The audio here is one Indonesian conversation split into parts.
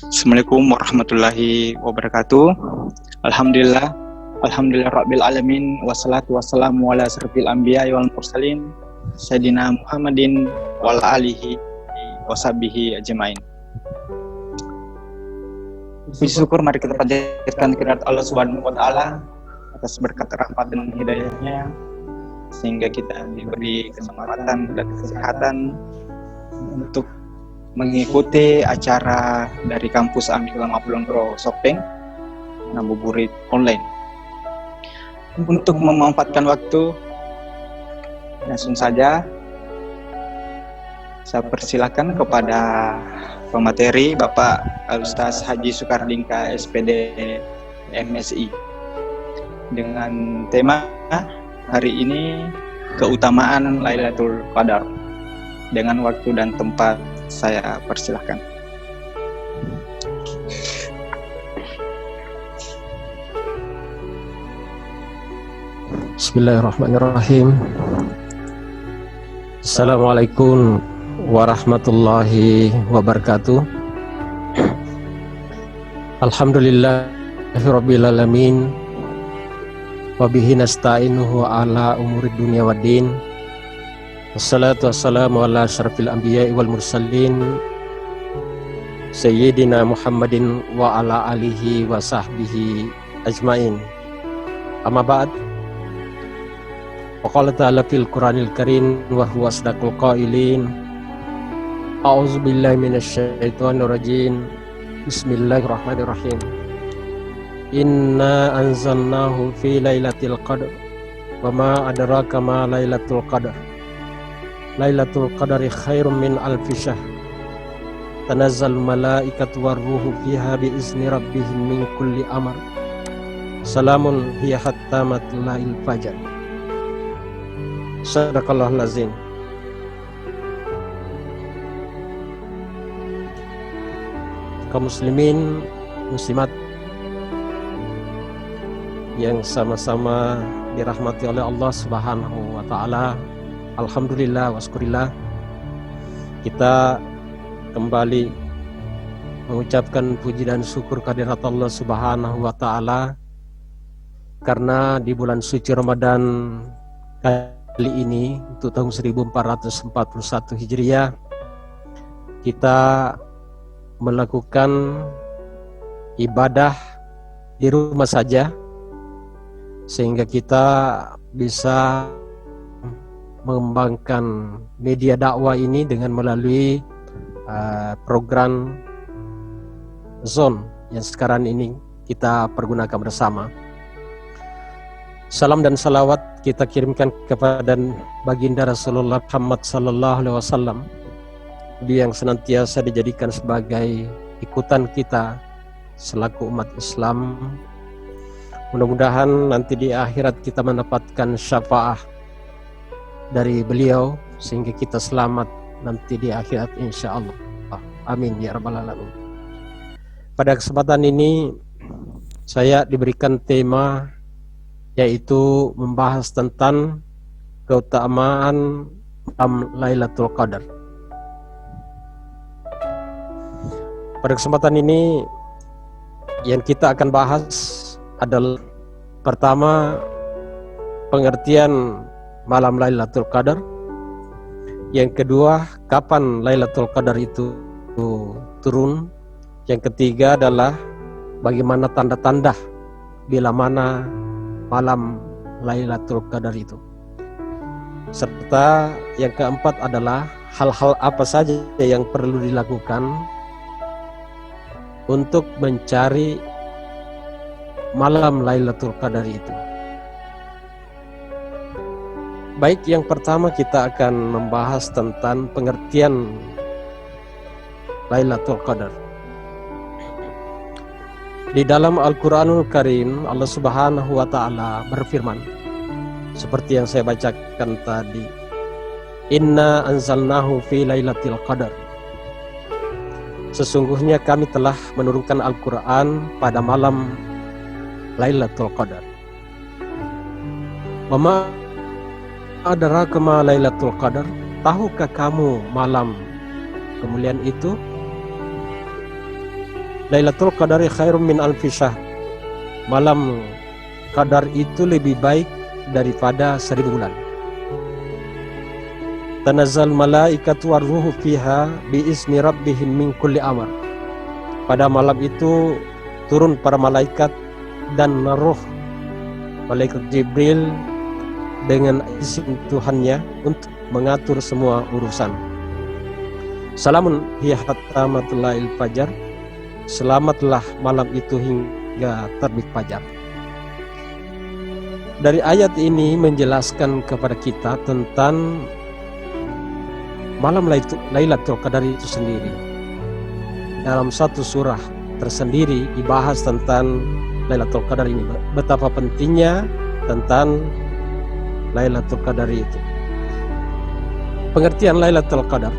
Assalamualaikum warahmatullahi wabarakatuh. Alhamdulillah rabbil alamin, wassalatu wassalamu ala asrofil anbiya wal mursalin Sayyidina Muhammadin wa ala alihi washabihi ajmain. Puji syukur mari kita panjatkan kehadirat Allah Subhanahu wa taala atas berkat rahmat dan hidayahnya sehingga kita diberi kesempatan dan kesehatan untuk mengikuti acara dari kampus Amil Ulama Kulon Pro Sopeng ngabuburit online. Untuk memanfaatkan waktu, langsung saja saya persilakan kepada pemateri Bapak Al-Ustaz Haji Sukardingka SPD MSI dengan tema hari ini keutamaan Lailatul Qadar. Dengan waktu dan tempat saya persilahkan. Bismillahirrahmanirrahim. Assalamualaikum warahmatullahi wabarakatuh. Alhamdulillahirabbil alamin. Wa bihi nasta'inuhu ala umurid dunya waddin. Wassalatu wassalamu ala asyrafil anbiya'i wal mursalin Sayyidina Muhammadin wa ala alihi wa sahbihi ajmain. Amma ba'd. Wa qala ta'ala fil Qur'anil Karim wa huwa asdaqul qailin. A'udzu billahi minasy syaithanir rajim. Bismillahirrahmanirrahim. Inna anzalnahu fi lailatul qadar. Wa ma adraka ma lailatul qadar. Lailatul Qadari khairum min alfi syahr. Tanazzal malaikatu warruhu fiha biizni rabbihim min kulli amr. Salamun hiya hatta matla'il fajar. Sadaqallahul azim. Kaum muslimin muslimat yang sama-sama dirahmati oleh Allah Subhanahu wa taala. Alhamdulillah waskurillah, kita kembali mengucapkan puji dan syukur kehadirat Allah Subhanahu wa taala karena di bulan suci Ramadan kali ini untuk tahun 1441 Hijriah kita melakukan ibadah di rumah saja sehingga kita bisa mengembangkan media dakwah ini dengan melalui program Zone yang sekarang ini kita pergunakan bersama. Salam dan salawat kita kirimkan kepada baginda Rasulullah Muhammad sallallahu alaihi wasallam, dia yang senantiasa dijadikan sebagai ikutan kita selaku umat Islam. Mudah-mudahan nanti di akhirat kita mendapatkan syafaat dari beliau sehingga kita selamat nanti di akhirat insyaallah. Amin ya rabbal alamin. Pada kesempatan ini saya diberikan tema yaitu membahas tentang keutamaan malam Lailatul Qadar. Pada kesempatan ini yang kita akan bahas adalah pertama pengertian malam Lailatul Qadar. Yang kedua, kapan Lailatul Qadar itu turun. Yang ketiga adalah bagaimana tanda-tanda bila mana malam Lailatul Qadar itu. Serta yang keempat adalah hal-hal apa saja yang perlu dilakukan untuk mencari malam Lailatul Qadar itu. Baik, yang pertama kita akan membahas tentang pengertian Lailatul Qadar. Di dalam Al-Qur'anul Karim Allah Subhanahu wa taala berfirman seperti yang saya bacakan tadi, Inna anzalnahu fi lailatul qadar. Sesungguhnya kami telah menurunkan Al-Qur'an pada malam Lailatul Qadar. Wa ma adraka ma Lailatul Qadar. Tahukah kamu malam kemuliaan itu? Lailatul Qadari khairum min alfi syahr. Malam Qadar itu lebih baik daripada 1000 bulan. Tanazzal malaikatu warruhu fiha biizni rabbihim min kulli amr. Pada malam itu turun para malaikat dan roh malaikat Jibril dengan izin Tuhannya untuk mengatur semua urusan. Salamun hiya hatta matlail fajar. Selamatlah malam itu hingga terbit fajar. Dari ayat ini menjelaskan kepada kita tentang malam Lailatul Qadar itu sendiri. Dalam satu surah tersendiri dibahas tentang Lailatul Qadar ini, betapa pentingnya tentang Lailatul Qadar itu. Pengertian Lailatul Qadar.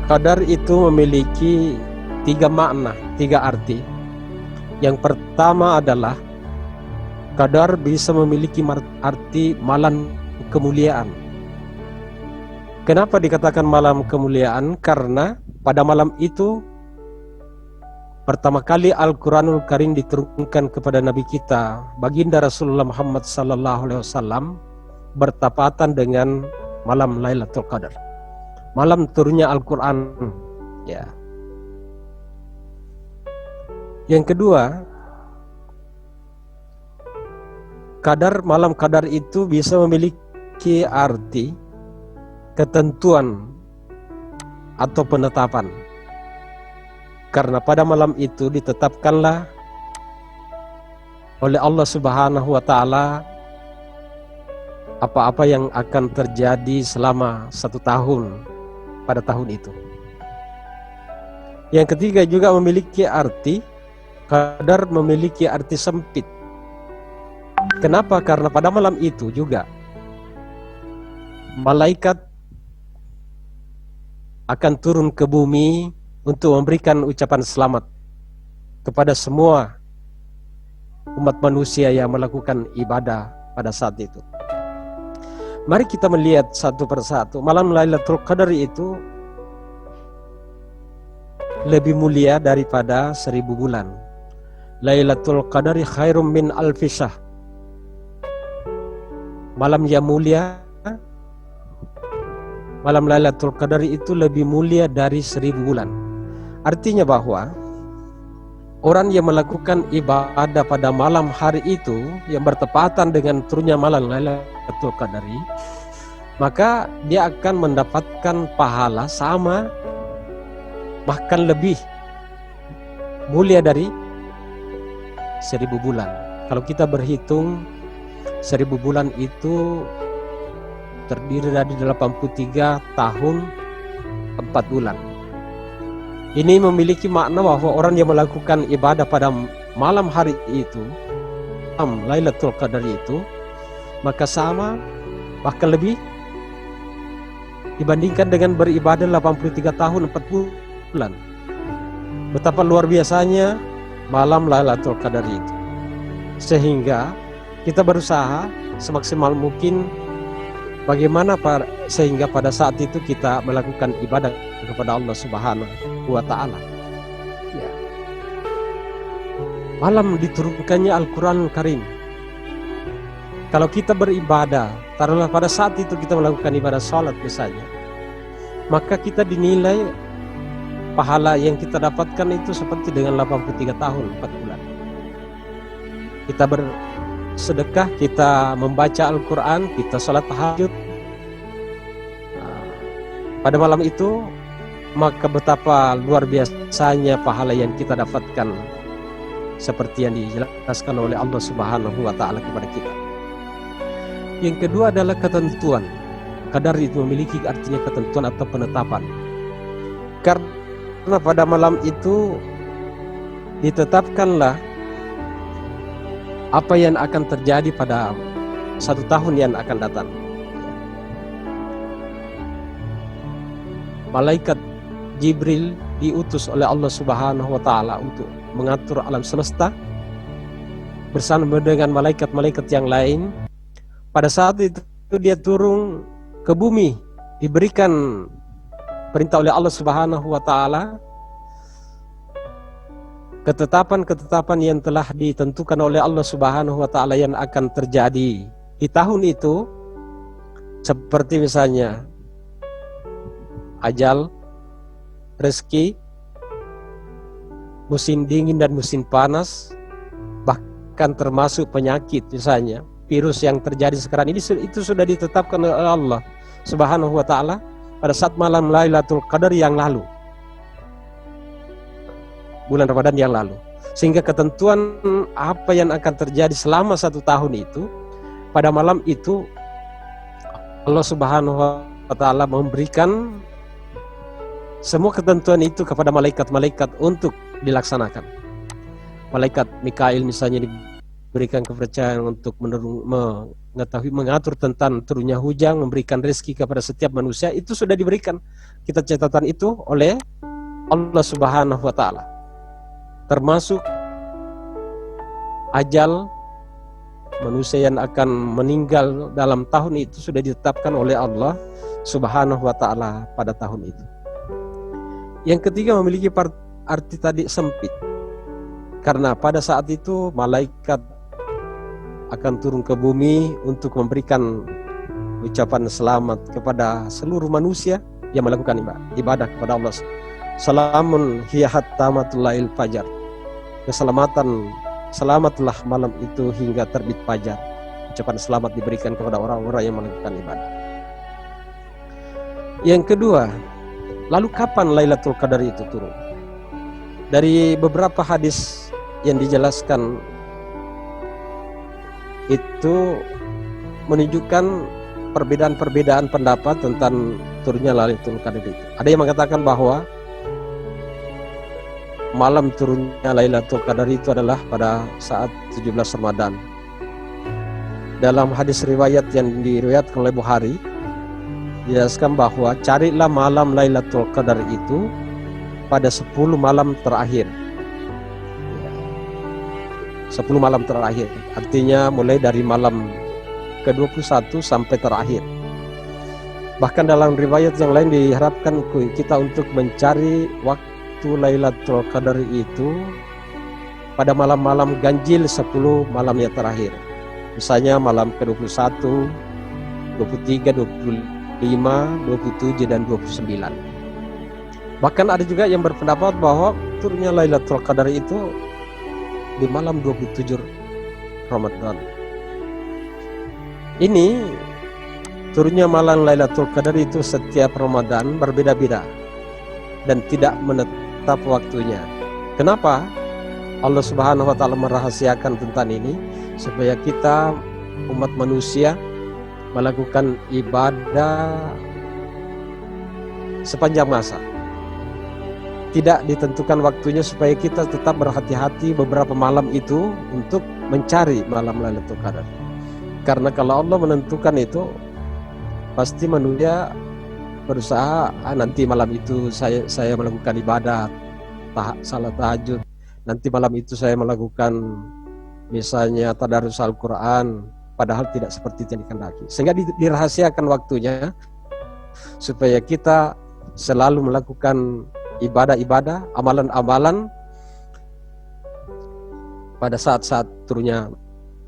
Qadar itu memiliki 3 makna, 3 arti. Yang pertama adalah Qadar bisa memiliki arti malam kemuliaan. Kenapa dikatakan malam kemuliaan? Karena pada malam itu pertama kali Al-Quranul Karim diturunkan kepada Nabi kita, baginda Rasulullah Muhammad SAW, bertepatan dengan malam Lailatul Qadar, malam turunnya Al-Quran. Ya. Yang kedua, malam Qadar itu bisa memiliki arti ketentuan atau penetapan. Karena pada malam itu ditetapkanlah oleh Allah Subhanahu wa Ta'ala apa-apa yang akan terjadi selama 1 tahun pada tahun itu. Yang ketiga juga memiliki arti, Qadar memiliki arti sempit. Kenapa? Karena pada malam itu juga malaikat akan turun ke bumi untuk memberikan ucapan selamat kepada semua umat manusia yang melakukan ibadah pada saat itu. Mari kita melihat satu persatu. Malam Lailatul Qadar itu lebih mulia daripada 1000 bulan. Lailatul Qadari khairum min alfi syahr. Malam yang mulia, malam Lailatul Qadar itu lebih mulia dari 1000 bulan. Artinya bahwa orang yang melakukan ibadah pada malam hari itu yang bertepatan dengan turunnya malam Lailatul Qadari, maka dia akan mendapatkan pahala sama bahkan lebih mulia dari 1000 bulan. Kalau kita berhitung 1000 bulan itu terdiri dari 83 tahun 4 bulan. Ini memiliki makna bahwa orang yang melakukan ibadah pada malam hari itu, malam Lailatul Qadar itu, maka sama bahkan lebih dibandingkan dengan beribadah 83 tahun 4 bulan. Betapa luar biasanya malam Lailatul Qadar itu. Sehingga kita berusaha semaksimal mungkin bagaimana sehingga pada saat itu kita melakukan ibadah kepada Allah Subhanahu wa Ta'ala. Ya. Malam diturunkannya Al-Quranul Karim. Kalau kita beribadah, taruhlah pada saat itu kita melakukan ibadah sholat misalnya, maka kita dinilai pahala yang kita dapatkan itu seperti dengan 83 tahun 4 bulan. Kita bersedekah, kita membaca Al-Quran, kita sholat tahajud pada malam itu, maka betapa luar biasanya pahala yang kita dapatkan seperti yang dijelaskan oleh Allah Subhanahu wa Ta'ala kepada kita. Yang kedua adalah ketentuan. Qadar itu memiliki artinya ketentuan atau penetapan. Karena pada malam itu ditetapkanlah apa yang akan terjadi pada 1 tahun yang akan datang. Malaikat Jibril diutus oleh Allah Subhanahu wa Ta'ala untuk mengatur alam semesta bersama dengan malaikat-malaikat yang lain. Pada saat itu dia turun ke bumi, diberikan perintah oleh Allah Subhanahu wa Ta'ala ketetapan-ketetapan yang telah ditentukan oleh Allah Subhanahu wa taala yang akan terjadi di tahun itu, seperti misalnya ajal, rezeki, musim dingin dan musim panas, bahkan termasuk penyakit misalnya, virus yang terjadi sekarang ini, itu sudah ditetapkan oleh Allah Subhanahu wa taala pada saat malam Lailatul Qadar yang lalu, bulan Ramadan yang lalu. Sehingga ketentuan apa yang akan terjadi selama 1 tahun itu, pada malam itu Allah Subhanahu wa taala memberikan semua ketentuan itu kepada malaikat-malaikat untuk dilaksanakan. Malaikat Mikail misalnya diberikan kepercayaan untuk mengetahui, mengatur tentang turunnya hujan, memberikan rezeki kepada setiap manusia. Itu sudah diberikan kita catatan itu oleh Allah Subhanahu wa taala. Termasuk ajal manusia yang akan meninggal dalam tahun itu sudah ditetapkan oleh Allah Subhanahu wa taala pada tahun itu. Yang ketiga, memiliki arti tadi sempit, karena pada saat itu malaikat akan turun ke bumi untuk memberikan ucapan selamat kepada seluruh manusia yang melakukan ibadah kepada Allah. Salamun hiya hatta matlail fajar. Keselamatan, selamatlah malam itu hingga terbit fajar. Ucapan selamat diberikan kepada orang-orang yang melakukan ibadah. Yang kedua, lalu kapan Lailatul Qadar itu turun? Dari beberapa hadis yang dijelaskan itu menunjukkan perbedaan-perbedaan pendapat tentang turunnya Lailatul Qadar itu. Ada yang mengatakan bahwa malam turunnya Lailatul Qadar itu adalah pada saat 17 Ramadan. Dalam hadis riwayat yang diriwayatkan oleh Bukhari, dijelaskan bahwa carilah malam Lailatul Qadar itu pada 10 malam terakhir. 10 malam terakhir, artinya mulai dari malam ke-21 sampai terakhir. Bahkan dalam riwayat yang lain diharapkan kita untuk mencari waktu Lailatul Qadar itu pada malam-malam ganjil 10 malam yang terakhir. Misalnya malam ke-21, 23, 25, 27 dan 29. Bahkan ada juga yang berpendapat bahwa turunnya Lailatul Qadar itu di malam 27 Ramadan. Ini turunnya malam Lailatul Qadar itu setiap Ramadan berbeda-beda dan tidak menetap waktunya. Kenapa? Allah Subhanahu wa taala merahasiakan tentang ini supaya kita umat manusia melakukan ibadah sepanjang masa. Tidak ditentukan waktunya supaya kita tetap berhati-hati beberapa malam itu untuk mencari malam Lailatul Qadar. Karena kalau Allah menentukan itu, pasti manusia berusaha nanti malam itu saya melakukan ibadah, salat tahajud. Nanti malam itu saya melakukan misalnya tadarus Al-Quran, padahal tidak seperti itu yang dikehendaki. Sehingga dirahasiakan waktunya supaya kita selalu melakukan ibadah-ibadah, amalan-amalan pada saat-saat turunnya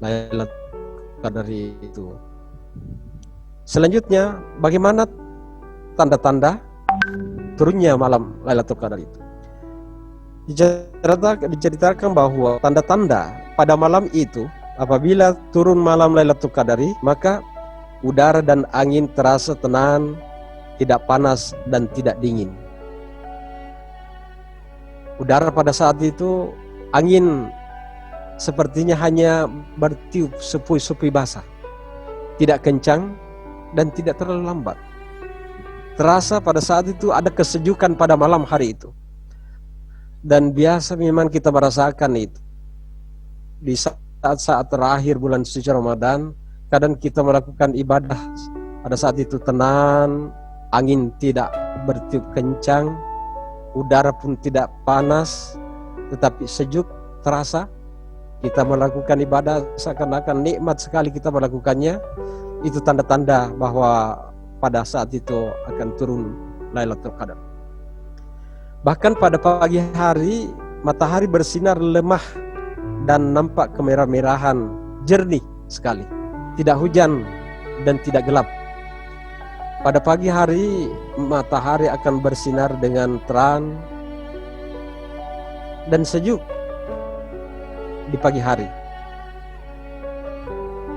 Lailatul Qadar itu. Selanjutnya, bagaimana tanda-tanda turunnya malam Lailatul Qadar itu? Diceritakan bahwa tanda-tanda pada malam itu, apabila turun malam Lailatul Qadar, maka udara dan angin terasa tenang, tidak panas dan tidak dingin. Udara pada saat itu, angin sepertinya hanya bertiup sepui-sepui basah, tidak kencang dan tidak terlalu lambat. Terasa pada saat itu ada kesejukan pada malam hari itu. Dan biasa memang kita merasakan itu di saat-saat terakhir bulan suci Ramadan. Kadang kita melakukan ibadah pada saat itu tenang, angin tidak bertiup kencang, udara pun tidak panas, tetapi sejuk terasa. Kita melakukan ibadah seakan-akan nikmat sekali kita melakukannya. Itu tanda-tanda bahwa pada saat itu akan turun Lailatul Qadar. Bahkan pada pagi hari matahari bersinar lemah dan nampak kemerah-merahan, jernih sekali. Tidak hujan dan tidak gelap. Pada pagi hari matahari akan bersinar dengan terang dan sejuk di pagi hari.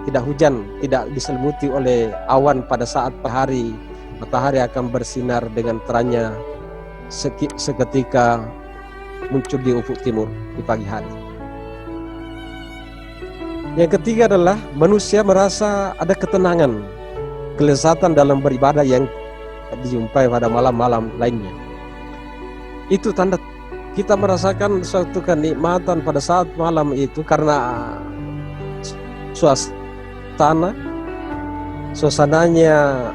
Tidak hujan, tidak diselimuti oleh awan pada saat pagi hari. Matahari akan bersinar dengan terangnya seketika muncul di ufuk timur di pagi hari. Yang ketiga adalah manusia merasa ada ketenangan, kelezatan dalam beribadah yang dijumpai pada malam-malam lainnya. Itu tanda kita merasakan suatu kenikmatan pada saat malam itu karena suasananya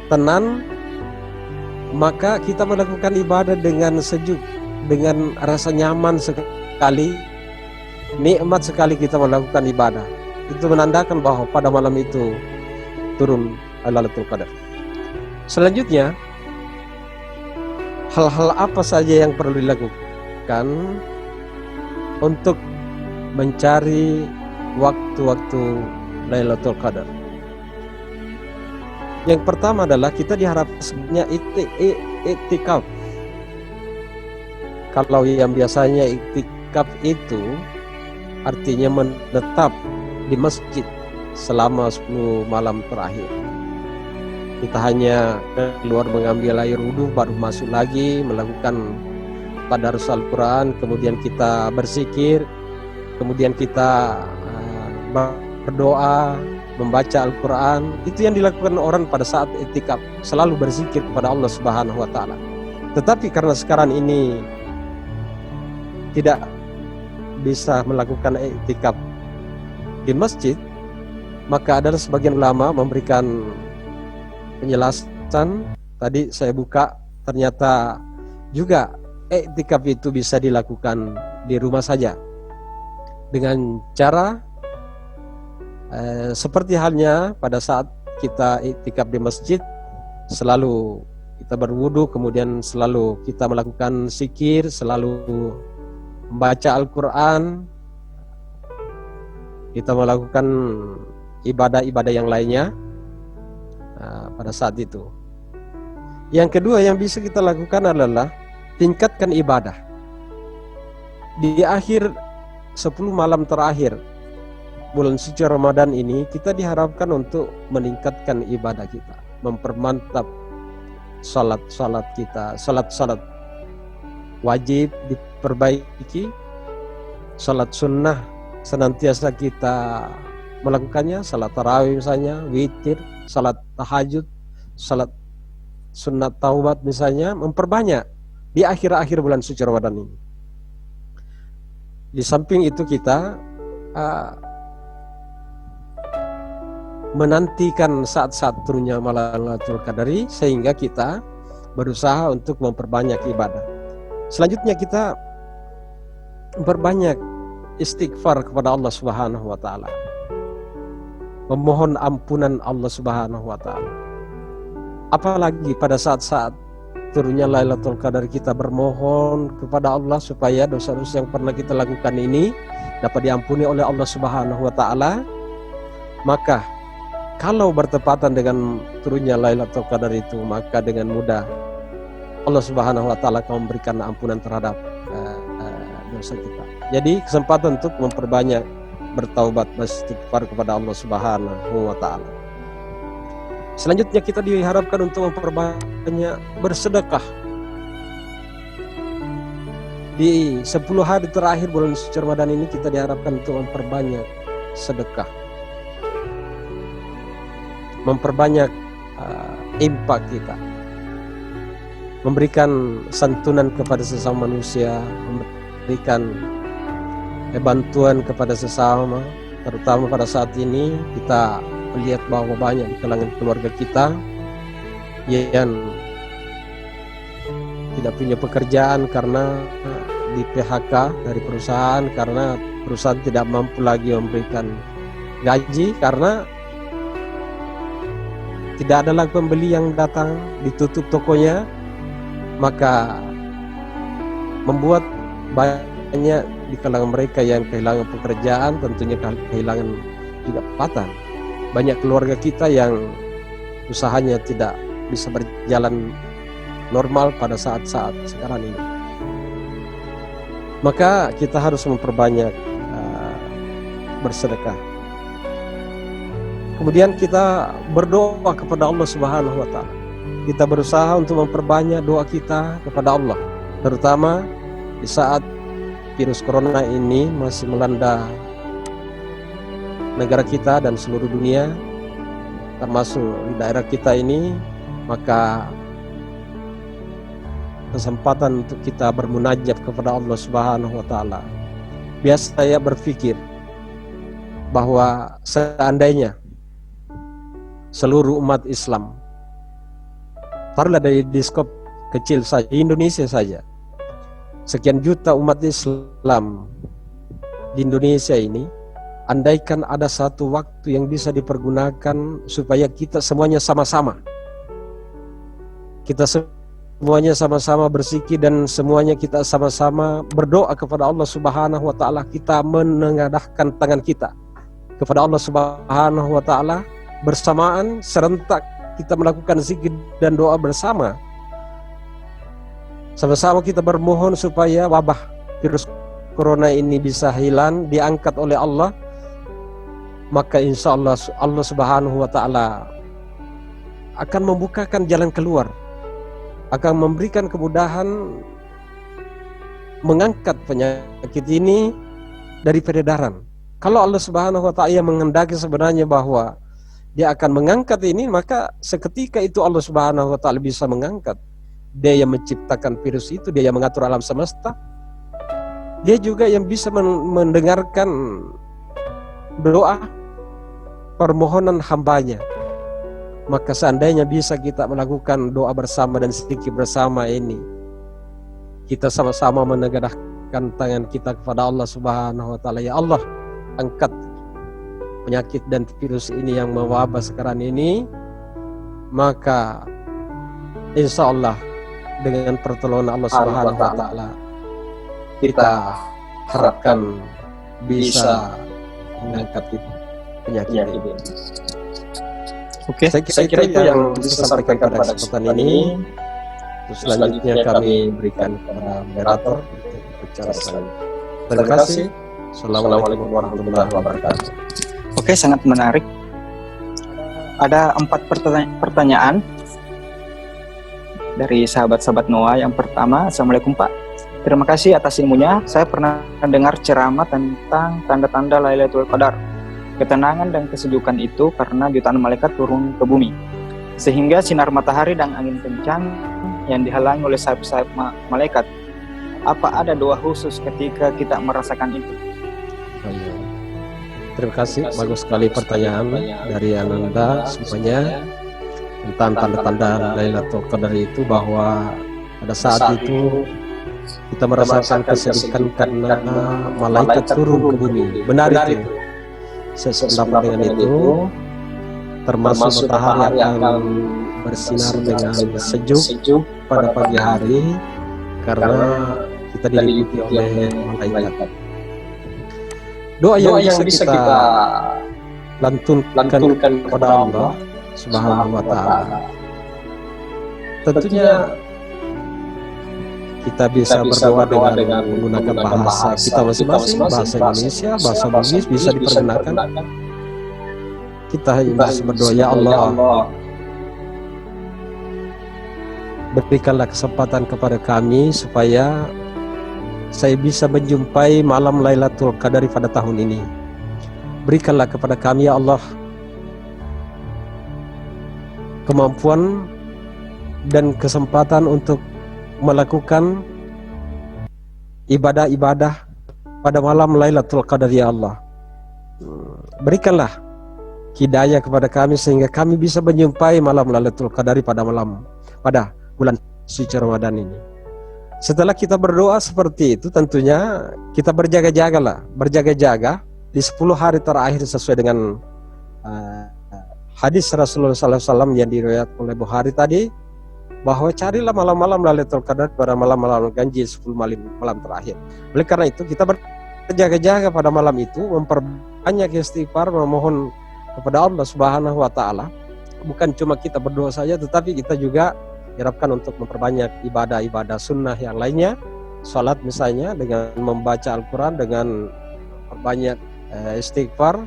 tenang, maka kita melakukan ibadah dengan sejuk, dengan rasa nyaman sekali, nikmat sekali kita melakukan ibadah. Itu menandakan bahwa pada malam itu turun Lailatul Qadar. Selanjutnya, hal-hal apa saja yang perlu dilakukan untuk mencari waktu-waktu Lailatul Qadar? Yang pertama adalah kita diharapkannya iktikaf. Kalau yang biasanya iktikaf itu artinya menetap di masjid selama 10 malam terakhir. Kita hanya keluar mengambil air wudhu, baru masuk lagi melakukan tadarus Al-Quran, kemudian kita berzikir, kemudian kita berdoa, membaca Al-Quran. Itu yang dilakukan orang pada saat iktikaf, selalu berzikir kepada Allah Subhanahu wa Ta'ala. Tetapi karena sekarang ini tidak bisa melakukan iktikaf di masjid, maka ada sebagian ulama memberikan penjelasan. Tadi saya buka, ternyata juga iktikaf itu bisa dilakukan di rumah saja dengan cara seperti halnya pada saat kita iktikaf di masjid, selalu kita berwudu, kemudian selalu kita melakukan zikir, selalu membaca Al-Quran, kita melakukan ibadah-ibadah yang lainnya pada saat itu. Yang kedua yang bisa kita lakukan adalah tingkatkan ibadah. Di akhir 10 malam terakhir bulan suci Ramadan ini, kita diharapkan untuk meningkatkan ibadah kita, mempermantap salat-salat kita, salat-salat wajib diperbaiki, salat sunnah senantiasa kita melakukannya, salat tarawih misalnya, witir, salat tahajud, salat sunat taubat misalnya, memperbanyak di akhir-akhir bulan suci Ramadan ini. Di samping itu kita menantikan saat-saat turunnya Lailatul Qadar, sehingga kita berusaha untuk memperbanyak ibadah. Selanjutnya kita memperbanyak istighfar kepada Allah Subhanahu wa Ta'ala, memohon ampunan Allah Subhanahu wa Ta'ala. Apalagi pada saat-saat turunnya Lailatul Qadar, kita bermohon kepada Allah supaya dosa-dosa yang pernah kita lakukan ini dapat diampuni oleh Allah Subhanahu wa Ta'ala. Maka kalau bertepatan dengan turunnya Lailatul Qadar itu, maka dengan mudah Allah Subhanahu wa Ta'ala akan memberikan ampunan terhadap dosa kita. Jadi kesempatan untuk memperbanyak bertaubat, beristighfar kepada Allah Subhanahu wa Ta'ala. Selanjutnya kita diharapkan untuk memperbanyak bersedekah. Di 10 hari terakhir bulan suci Ramadan ini kita diharapkan untuk memperbanyak sedekah, memperbanyak impak kita, memberikan santunan kepada sesama manusia, memberikan bantuan kepada sesama. Terutama pada saat ini kita melihat bahwa banyak di kalangan keluarga kita yang tidak punya pekerjaan karena di PHK dari perusahaan, karena perusahaan tidak mampu lagi memberikan gaji, karena tidak ada lagi pembeli yang datang, ditutup tokonya, maka membuat banyak banyak di kalangan mereka yang kehilangan pekerjaan, tentunya kehilangan juga pendapatan. Banyak keluarga kita yang usahanya tidak bisa berjalan normal pada saat-saat sekarang ini. Maka kita harus memperbanyak bersedekah. Kemudian kita berdoa kepada Allah Subhanahu wa taala. Kita berusaha untuk memperbanyak doa kita kepada Allah, terutama di saat virus corona ini masih melanda negara kita dan seluruh dunia, termasuk di daerah kita ini. Maka kesempatan untuk kita bermunajat kepada Allah Subhanahu wa taala. Biasa saya berpikir bahwa seandainya seluruh umat Islam, taruhlah dari diskop kecil saja, Indonesia saja, sekian juta umat Islam di Indonesia ini, andaikan ada satu waktu yang bisa dipergunakan supaya kita semuanya sama-sama, kita semuanya sama-sama berzikir dan semuanya kita sama-sama berdoa kepada Allah Subhanahu wa taala, kita menengadahkan tangan kita kepada Allah Subhanahu wa taala bersamaan, serentak kita melakukan zikir dan doa bersama. Sama-sama kita bermohon supaya wabah virus corona ini bisa hilang, diangkat oleh Allah. Maka insya Allah Allah Subhanahu wa taala akan membukakan jalan keluar, akan memberikan kemudahan mengangkat penyakit ini dari peredaran. Kalau Allah Subhanahu wa taala yang menghendaki sebenarnya bahwa Dia akan mengangkat ini, maka seketika itu Allah Subhanahu wa taala bisa mengangkat. Dia yang menciptakan virus itu, Dia yang mengatur alam semesta. Dia juga yang bisa mendengarkan doa permohonan hambanya. Maka seandainya bisa kita melakukan doa bersama dan zikir bersama ini, kita sama-sama menengadahkan tangan kita kepada Allah Subhanahu wa taala. Ya Allah, angkat penyakit dan virus ini yang mewabah sekarang ini. Maka insya Allah dengan pertolongan Allah Subhanahu wa taala kita harapkan bisa mengangkat penyakit ini. Oke, saya kira itu yang bisa sampaikan pada kesempatan ini. Terus selanjutnya kami berikan kepada moderator untuk bicara selanjutnya. Terima kasih. Assalamualaikum warahmatullahi wabarakatuh. Oke, sangat menarik. Ada 4 pertanyaan dari sahabat-sahabat Noah. Yang pertama, Assalamualaikum Pak. Terima kasih atas ilmunya. Saya pernah dengar ceramah tentang tanda-tanda Lailatul Qadar. Ketenangan dan kesejukan itu karena jutaan malaikat turun ke bumi, sehingga sinar matahari dan angin kencang yang dihalangi oleh sayap-sayap malaikat. Apa ada doa khusus ketika kita merasakan itu? Terima kasih, bagus sekali pertanyaan dari Ananda semuanya tentang tanda-tanda Lailatul Qadar itu, bahwa pada saat itu kita merasakan kesedihan karena malaikat turun ke bumi. Benar itu. Saya sependapat dengan itu. Termasuk matahari akan bersinar dengan sejuk pada pagi hari karena kita diliputi oleh malaikat. Doa yang bisa kita lantunkan kepada Allah Subhanahu wa taala, tentunya kita bisa berdoa dengan menggunakan bahasa kita masing-masing, bahasa Indonesia, bahasa Bugis bisa dipergunakan. Kita hanya bisa berdoa, ya Allah, berikanlah kesempatan kepada kami supaya saya bisa menjumpai malam Lailatul Qadar pada tahun ini. Berikanlah kepada kami, ya Allah, kemampuan dan kesempatan untuk melakukan ibadah-ibadah pada malam Lailatul Qadar, ya Allah. Berikanlah hidayah kepada kami sehingga kami bisa menjumpai malam Lailatul Qadar pada bulan suci Ramadan ini. Setelah kita berdoa seperti itu, tentunya kita berjaga-jaga di 10 hari terakhir sesuai dengan hadis Rasulullah SAW yang diriwayatkan oleh Bukhari tadi. bahwa carilah malam-malam Lailatul Qadar pada malam-malam ganjil 10 malam terakhir. Oleh karena itu kita berjaga-jaga pada malam itu, memperbanyak istighfar, memohon kepada Allah Subhanahu wa taala. Bukan cuma kita berdoa saja, tetapi kita juga diharapkan untuk memperbanyak ibadah-ibadah sunnah yang lainnya. Salat misalnya dengan membaca Al-Quran, dengan memperbanyak istighfar,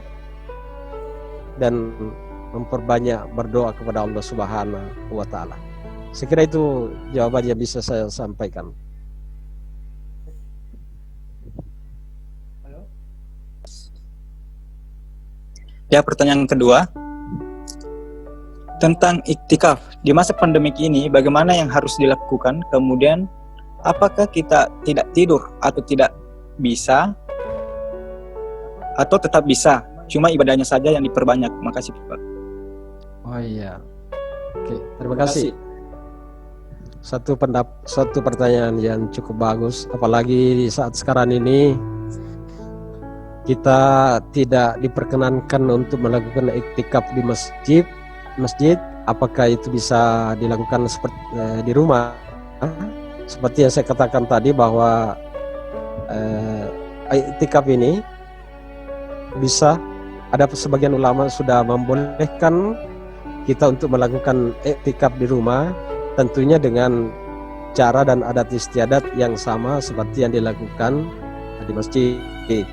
dan memperbanyak berdoa kepada Allah Subhanahu wa taala. Saya kira itu jawaban yang bisa saya sampaikan. Ya, pertanyaan kedua tentang iktikaf di masa pandemik ini, bagaimana yang harus dilakukan? Kemudian apakah kita tidak tidur atau tidak bisa, atau tetap bisa, cuma ibadahnya saja yang diperbanyak? Makasih Pak. Oh iya, oke, terima kasih. Satu pertanyaan yang cukup bagus, apalagi di saat sekarang ini kita tidak diperkenankan untuk melakukan iktikaf di masjid. Apakah itu bisa dilakukan seperti di rumah? Seperti yang saya katakan tadi bahwa iktikaf ini bisa, ada sebagian ulama sudah membolehkan kita untuk melakukan iktikaf di rumah, tentunya dengan cara dan adat istiadat yang sama seperti yang dilakukan di masjid.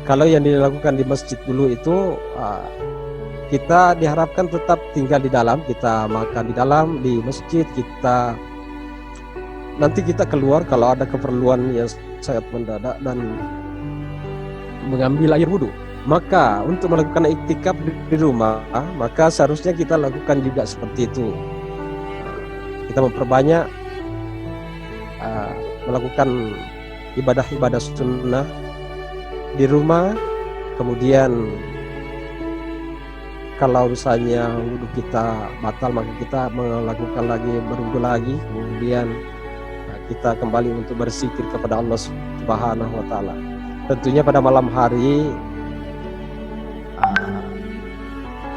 Kalau yang dilakukan di masjid dulu itu kita diharapkan tetap tinggal di dalam, kita makan di dalam di masjid, nanti kita keluar kalau ada keperluan yang sangat mendadak dan mengambil air wudhu. Maka untuk melakukan iktikaf di rumah, maka seharusnya kita lakukan juga seperti itu. Kita memperbanyak melakukan ibadah-ibadah sunnah di rumah. Kemudian kalau misalnya wudhu kita batal, maka kita melakukan lagi, berwudhu lagi, kemudian kita kembali untuk berzikir kepada Allah Subhanahu wa taala. Tentunya pada malam hari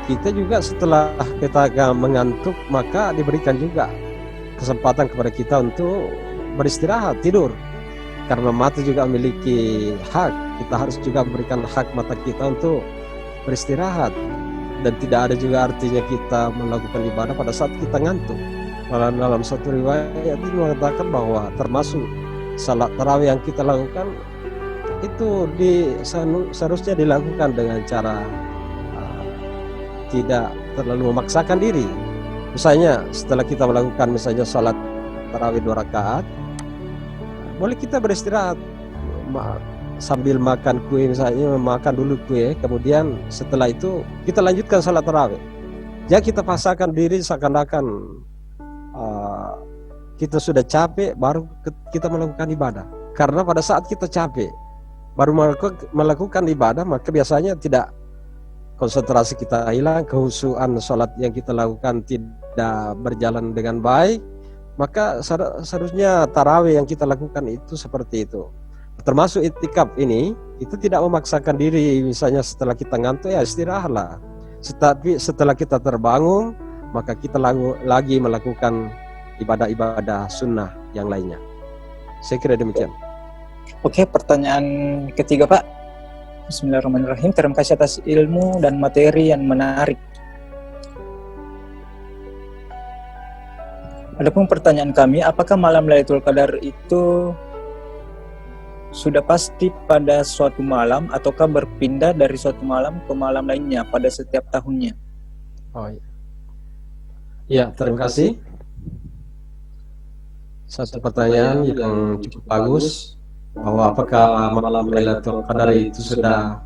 kita juga setelah kita mengantuk, maka diberikan juga kesempatan kepada kita untuk beristirahat, tidur. Karena mata juga memiliki hak, kita harus juga memberikan hak mata kita untuk beristirahat. Dan tidak ada juga artinya kita melakukan ibadah pada saat kita ngantuk. Malah dalam satu riwayat itu mengatakan bahwa termasuk salat tarawih yang kita lakukan itu seharusnya dilakukan dengan cara tidak terlalu memaksakan diri. Misalnya setelah kita melakukan misalnya salat tarawih 2 rakaat, boleh kita beristirahat sambil makan kue, misalnya makan dulu kue, kemudian setelah itu kita lanjutkan salat tarawih. Jangan kita paksakan diri seakan-akan kita sudah capek baru kita melakukan ibadah. Karena pada saat kita capek baru melakukan ibadah, maka biasanya tidak, konsentrasi kita hilang, kehusuan salat yang kita lakukan tidak berjalan dengan baik. Maka seharusnya tarawih yang kita lakukan itu seperti itu. Termasuk iktikaf ini, itu tidak memaksakan diri. Misalnya setelah kita ngantuk, ya istirahatlah. Tetapi setelah kita terbangun, maka kita lagi melakukan ibadah-ibadah sunnah yang lainnya. Saya kira demikian. Oke, pertanyaan ketiga Pak. Bismillahirrahmanirrahim. Terima kasih atas ilmu dan materi yang menarik. Adapun pertanyaan kami, apakah malam Lailatul Qadar itu sudah pasti pada suatu malam ataukah berpindah dari suatu malam ke malam lainnya pada setiap tahunnya? Oh iya. Ya, terima kasih. Satu pertanyaan yang cukup bagus, bahwa apakah malam Lailatul Qadar itu sudah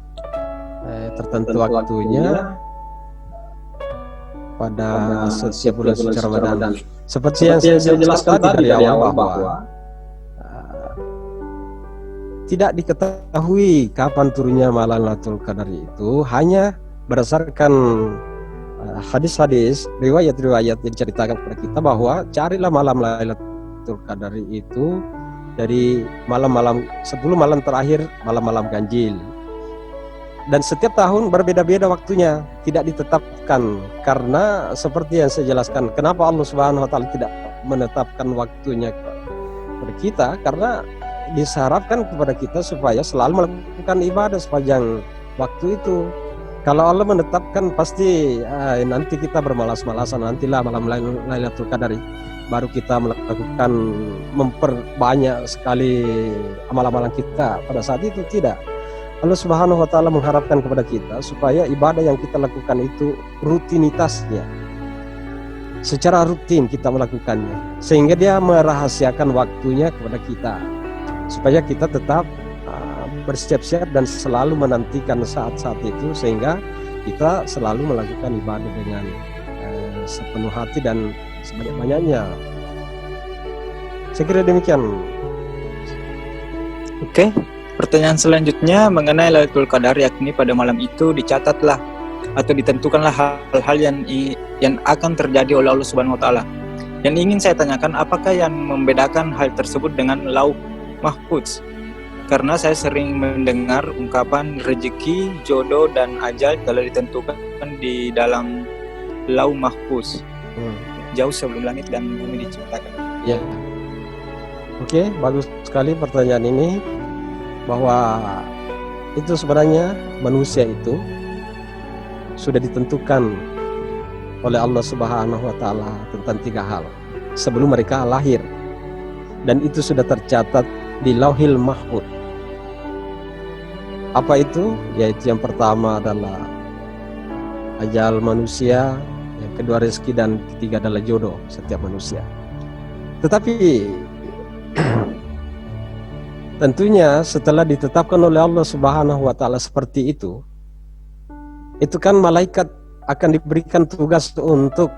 tertentu waktunya pada setiap bulan suci Ramadan. Seperti yang saya jelaskan tadi dari awal bahwa tidak diketahui kapan turunnya malam Lailatul Qadar itu, hanya berdasarkan hadis-hadis, riwayat-riwayat yang diceritakan kepada kita bahwa carilah malam Lailatul Qadar itu dari malam-malam 10 malam terakhir, malam-malam ganjil. dan setiap tahun berbeda-beda waktunya, tidak ditetapkan. Karena seperti yang saya jelaskan, kenapa Allah Subhanahu wa taala tidak menetapkan waktunya kepada kita, karena diharapkan kepada kita supaya selalu melakukan ibadah sepanjang waktu itu. Kalau Allah menetapkan pasti nanti kita bermalas-malasan, nantilah malam Lailatul Qadar baru kita melakukan memperbanyak sekali amal-amalan kita. Pada saat itu tidak. Allah Subhanahu wa taala mengharapkan kepada kita supaya ibadah yang kita lakukan itu rutinitasnya, secara rutin kita melakukannya, sehingga dia merahasiakan waktunya kepada kita supaya kita tetap bersiap-siap dan selalu menantikan saat-saat itu, sehingga kita selalu melakukan ibadah dengan sepenuh hati dan sebanyak-banyaknya. Saya kira demikian. Oke, pertanyaan selanjutnya mengenai Lailatul Qadar, yakni pada malam itu dicatatlah atau ditentukanlah hal-hal yang akan terjadi oleh Allah Subhanahu wa taala. Yang ingin saya tanyakan, apakah yang membedakan hal tersebut dengan Lauh Mahfuz? Karena saya sering mendengar ungkapan rezeki, jodoh, dan ajal telah ditentukan di dalam Lauh Mahfuz, jauh sebelum langit dan bumi diciptakan. Ya, oke, bagus sekali pertanyaan ini, bahwa itu sebenarnya manusia itu sudah ditentukan oleh Allah Subhanahu wa taala tentang 3 hal sebelum mereka lahir, dan itu sudah tercatat di Lauhil Mahfuz. Apa itu? Yaitu yang pertama adalah ajal manusia, yang kedua rezeki, dan ketiga adalah jodoh setiap manusia. Tetapi tentunya setelah ditetapkan oleh Allah Subhanahu wa taala seperti itu kan malaikat akan diberikan tugas untuk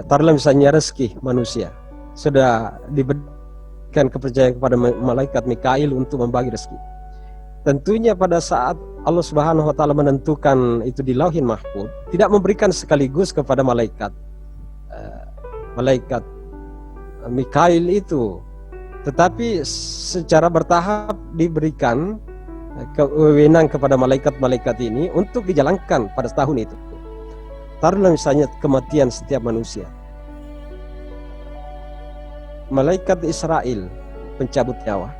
taruhlah misalnya rezeki manusia. Sudah diberikan kepercayaan kepada malaikat Mikail untuk membagi rezeki. Tentunya pada saat Allah Subhanahu wa taala menentukan itu di Lauhil Mahfuz, tidak memberikan sekaligus kepada malaikat Mikail itu, tetapi secara bertahap diberikan kewenangan kepada malaikat-malaikat ini untuk dijalankan pada tahun itu. Taruhlah misalnya kematian setiap manusia. Malaikat Israel, pencabut nyawa,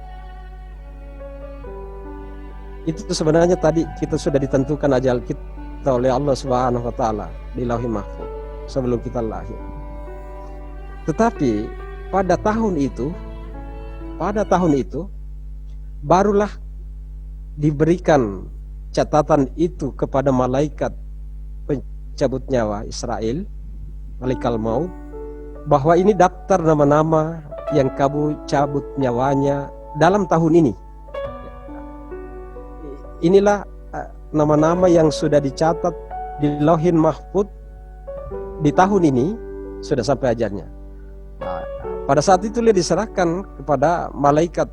itu sebenarnya tadi kita sudah ditentukan ajal kita oleh Allah Subhanahu wa taala di Lauhil Mahfuz sebelum kita lahir. Tetapi pada tahun itu barulah diberikan catatan itu kepada malaikat pencabut nyawa Israel, malaikat maut, bahwa ini daftar nama-nama yang kamu cabut nyawanya dalam tahun ini. Inilah nama-nama yang sudah dicatat di Lauhil Mahfuz di tahun ini, sudah sampai ajalnya. Pada saat itu dia diserahkan kepada malaikat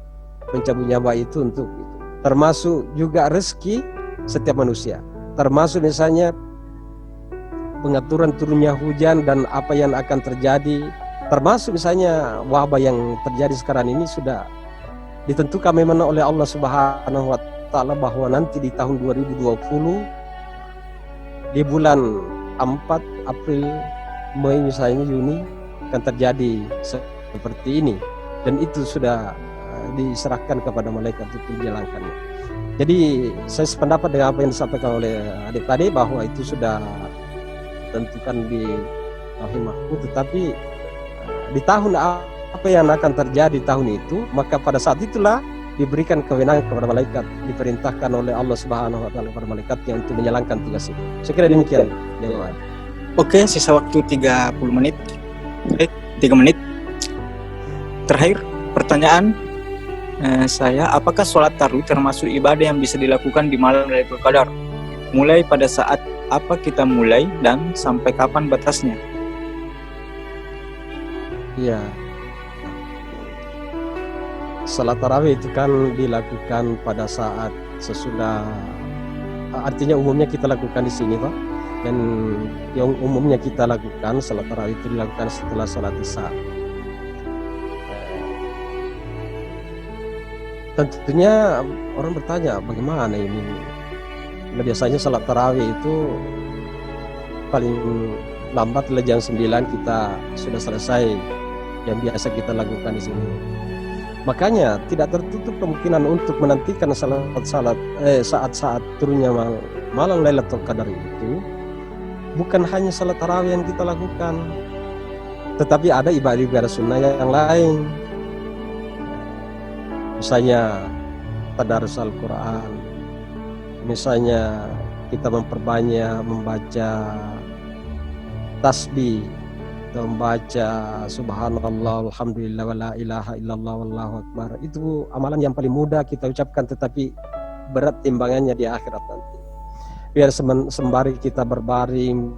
pencabut nyawa itu untuk itu. Termasuk juga rezeki setiap manusia, termasuk misalnya pengaturan turunnya hujan dan apa yang akan terjadi, termasuk misalnya wabah yang terjadi sekarang ini sudah ditentukan memang oleh Allah Subhanahu wa taala bahwa nanti di tahun 2020 di bulan 4 April, Mei misalnya, Juni akan terjadi seperti ini, dan itu sudah diserahkan kepada malaikat untuk menjalankannya. Jadi saya sependapat dengan apa yang disampaikan oleh adik tadi, bahwa itu sudah ditentukan di Lauhil Mahfuz, tetapi di tahun apa yang akan terjadi tahun itu, maka pada saat itulah diberikan kewenangan kepada malaikat, diperintahkan oleh Allah Subhanahu wa taala kepada malaikatnya untuk menjalankan tugas itu. Saya kira demikian. Oke, sisa waktu 30 menit. 3 menit. Terakhir, pertanyaan saya, apakah sholat tarawih termasuk ibadah yang bisa dilakukan di malam Lailatul Qadar? Mulai pada saat apa kita mulai dan sampai kapan batasnya? Iya. Salat tarawih itu kan dilakukan pada saat sesudah, artinya umumnya kita lakukan di sini, Pak. Dan yang umumnya kita lakukan salat tarawih itu dilakukan setelah salat Isya. tentunya orang bertanya bagaimana ini. Nah, biasanya salat tarawih itu paling lambat jam 9 kita sudah selesai yang biasa kita lakukan di sini. Makanya tidak tertutup kemungkinan untuk menantikan saat-saat turunnya malam Lailatul Qadar itu bukan hanya salat tarawih yang kita lakukan, tetapi ada ibadah-ibadah sunnah yang lain. Misalnya tadarus Al-Quran, misalnya kita memperbanyak membaca tasbih, membaca subhanallah alhamdulillah wala ilaha illallah wallahu akbar. Itu amalan yang paling mudah kita ucapkan, tetapi berat timbangannya di akhirat nanti. Biar sembari kita berbaring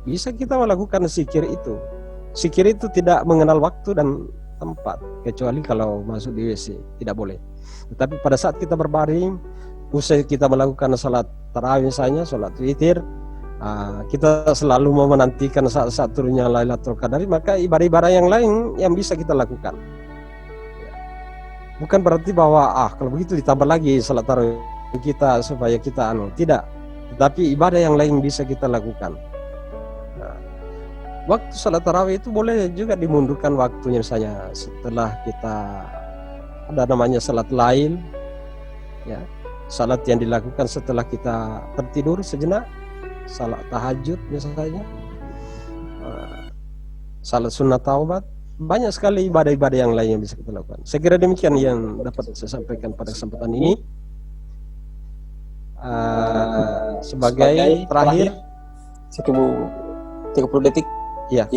bisa kita melakukan zikir itu. Zikir itu tidak mengenal waktu dan tempat, kecuali kalau masuk di WC, tidak boleh. Tetapi pada saat kita berbaring, usai kita melakukan salat tarawih misalnya, salat witir, kita selalu mau menantikan saat turunnya Lailatul Qadar, maka ibadah-ibadah yang lain yang bisa kita lakukan. Bukan berarti bahwa kalau begitu ditambah lagi salat tarawih kita supaya kita tidak. Tetapi ibadah yang lain bisa kita lakukan. Waktu salat tarawih itu boleh juga dimundurkan waktunya, misalnya setelah kita ada namanya salat lail, ya, salat yang dilakukan setelah kita tertidur sejenak, salat tahajud misalnya, salat sunat taubat, banyak sekali ibadah-ibadah yang lain yang bisa kita lakukan. Saya kira demikian yang dapat saya sampaikan pada kesempatan ini. Sebagai terakhir 30 detik. Ya.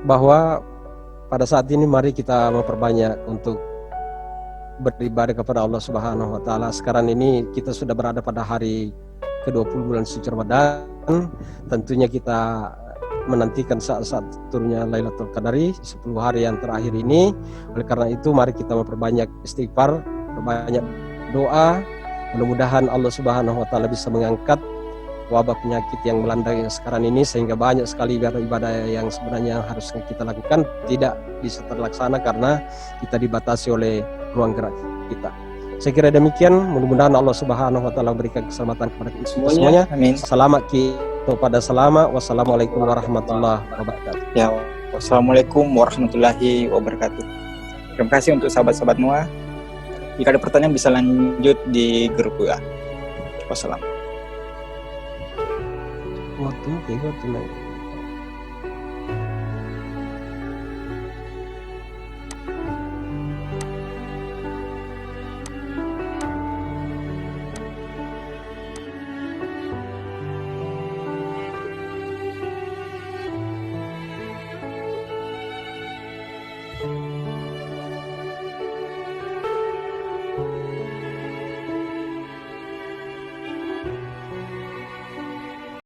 Bahwa pada saat ini mari kita memperbanyak untuk beribadah kepada Allah Subhanahu wa taala. Sekarang ini kita sudah berada pada hari ke-20 bulan suci Ramadan. Tentunya kita menantikan saat-saat turunnya Lailatul Qadari 10 hari yang terakhir ini. Oleh karena itu mari kita memperbanyak istighfar, memperbanyak doa. Mudah-mudahan Allah Subhanahu wa taala bisa mengangkat wabah penyakit yang melanda yang sekarang ini, sehingga banyak sekali ibadah-ibadah yang sebenarnya harus kita lakukan tidak bisa terlaksana karena kita dibatasi oleh ruang gerak kita. Saya kira demikian. Mudah-mudahan Allah Subhanahu wa taala memberikan keselamatan kepada kita semuanya. Amin. Selamat kepada selama. Wassalamualaikum warahmatullahi wabarakatuh. Ya, wassalamualaikum warahmatullahi wabarakatuh. Terima kasih untuk sahabat-sahabat semua. Jika ada pertanyaan bisa lanjut di grup WA. Wassalam. Waktu itu